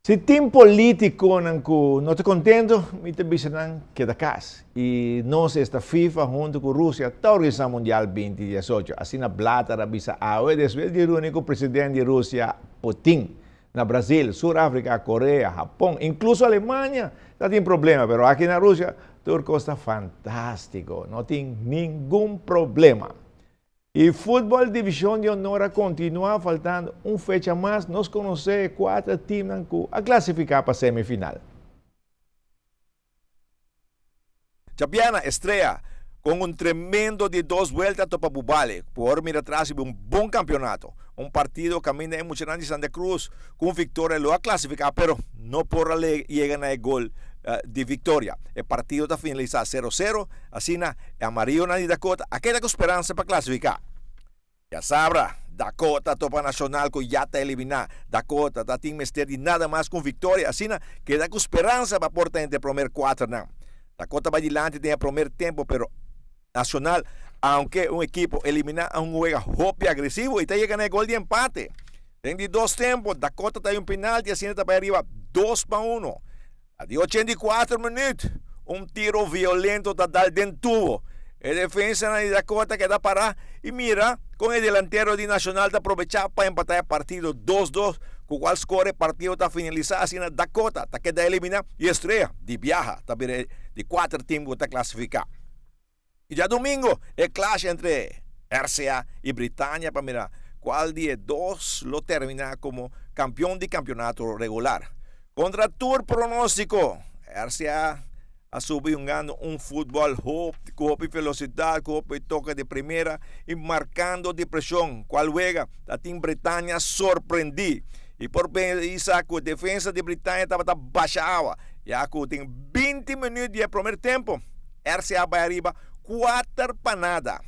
Si team político no está contento, me te dicen que da casa. Y no se está FIFA junto con Rusia, está organizando Mundial 2018. Así na plata rabisa awe, después el único presidente de Rusia, Putin. Na Brasil, Sudáfrica, Corea, Japón, incluso Alemania, no tiene problema. Pero aquí en Rusia, Turco está fantástico, no tiene ningún problema. Y Fútbol División de Honor continúa faltando una fecha más. Nos conoce 4 times a clasificar para semifinal. Chapiana estreia com um tremendo de 2 vueltas para Bubale. Por mirar atrás, um bom campeonato. Um partido caminha emocionante de Santa Cruz com vitória lo a clasificar, pero não por ali chega na gol de vitória. O partido está finalizado 0-0, assim na Amarillo na Dakota, aquela com esperança para clasificar. Já sabra, Dakota topa nacional com já está eliminado. Dakota está tem mestre de nada mais com vitória, assim na queda com esperança para portar entre o primeiro 4 não. Dakota vai adiante tem o primeiro tempo, pero Nacional, aunque um equipo elimina a um juega hope agresivo e está chegando a gol de empate. Tem de 2 tempos, Dakota está em penalti, assim está para arriba 2-1. A de 84 minutos, um tiro violento da dal dentro tubo. A defensa de Dakota que dá parar e mira com o delantero de Nacional está aprovechar para empatar o partido 2-2, com o qual score partido está finalizado assim na Dakota, está queda eliminar e estreia de viaja, está de 4 times está classificar. E já domingo, é clash entre RCA e Britânia para mirar qual de 2 lo termina como campeão de campeonato regular. Contra Tour pronóstico, RCA ha subido um futebol com velocidade, com toque de primeira e marcando de pressão. Qual juega, a Team Britânia surpreendi. E por isso, a defesa de Britânia estava baixada. Já tem 20 minutos de primeiro tempo, RCA vai arriba 4 para nada.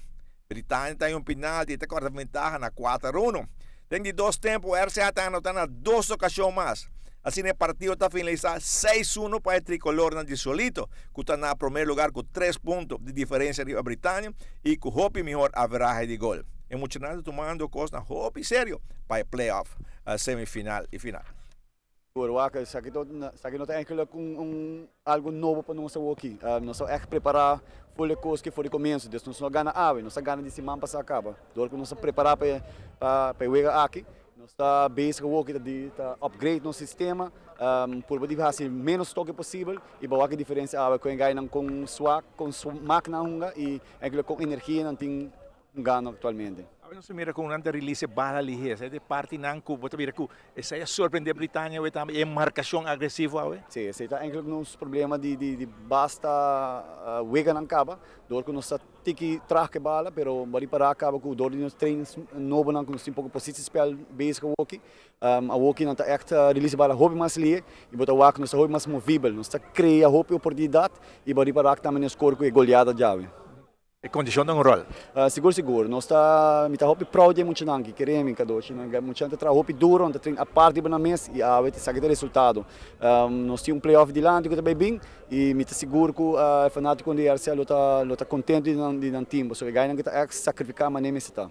Britânia está em um penalti, está com a vantagem na 4-1. Tem de 2 tempos, RCA está anotando 2 ocasiões mais. Assim, o partido está finalizado 6-1 para o tricolor de solito, que está no primeiro lugar com 3 pontos de diferença de Britânia e com o melhor average de gol. Emocionante tomando coisa na hope sério para o playoff, semifinal e final. Isso aqui não tem algo novo para nós aqui. Nós estamos echt preparar full coisa que foi o começo. Nós não ganhamos ave, nós ganhamos de semana para acaba. Então nós estamos preparar para jogar aqui. Nós estamos buscando de upgrade no sistema, por poder fazer menos toque possível e para que a diferença é que ganham com sua máquina e com energia não tem ganho atualmente. Não se mira com um release bala ligeira, é de parte não que você mira que essa é surpreender a Britânia e também é marcação agressiva, sim, esse é eigenlijk nos problema de basta wega não acaba, dor que nós tiki traque bala, pero bari para acaba com dor de nos treinos novo não com um pouco posição spel basic walkie, a walkie não tá echt release bala hobby mais lie e bota walk nós hobby mais movível, nós tá cria hobby oportunidade e bari para também score com goleada já. E condição de rol? Seguro. Nós estamos proud de muito não, que queremos cada dois. Muito gente trabalha duro, a parte do mês e a ver se o resultado. Nós temos play-off de lá, que está bem, e me seguro que o fanático de RCA está contente de não time, porque ganham que está sacrificar, mas nem me está.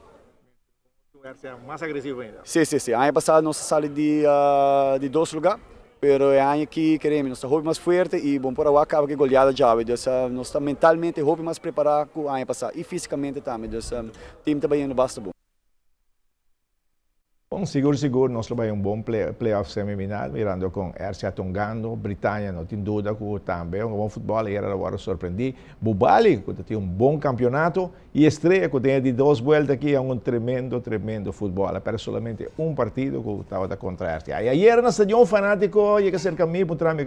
O RCA mais agressivo ainda? Sim. Ano passado nós saímos de 2 lugares. Pero é ano que queremos, nós estamos mais forte e bom por agora acaba que goleada já, então nós estamos mentalmente mais preparados que o ano passado e fisicamente também, então o time está indo bastante bom. Bom, seguro, nós vamos bom playoff semifinal, mirando com RCA Tongando, Britânia, não tem dúvida que também um bom futebol, e era agora surpreendi. Bubali, que tem bom campeonato, e Estreia, que tem de 2 vueltas aqui, é tremendo futebol, pero solamente um partido que estava contra RCA. E ayer no Estadio Fanático, chega cerca de mim, para mim,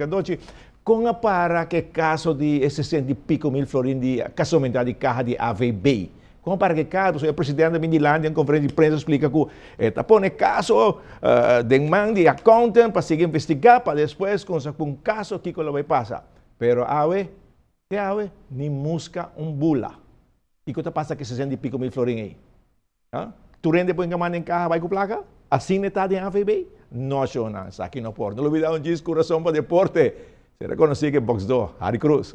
com a para que caso de 60 e pico mil florins de casualmente de caja de AVB. Como para que caso, o presidente da Mindilândia, em conferência de imprensa, explica que está pondo caso de man de accountant para seguir investigar, para depois, com um caso, que vai passar. Pero nem busca bula. E que passa que 60 e pico mil florins aí? Tu rende por engamar em carro, vai com placa? Assim está de AVB? Não, aqui não pode. Não olvidar um disco, coração para deporte. Se reconhece que Box 2, Harry Cruz.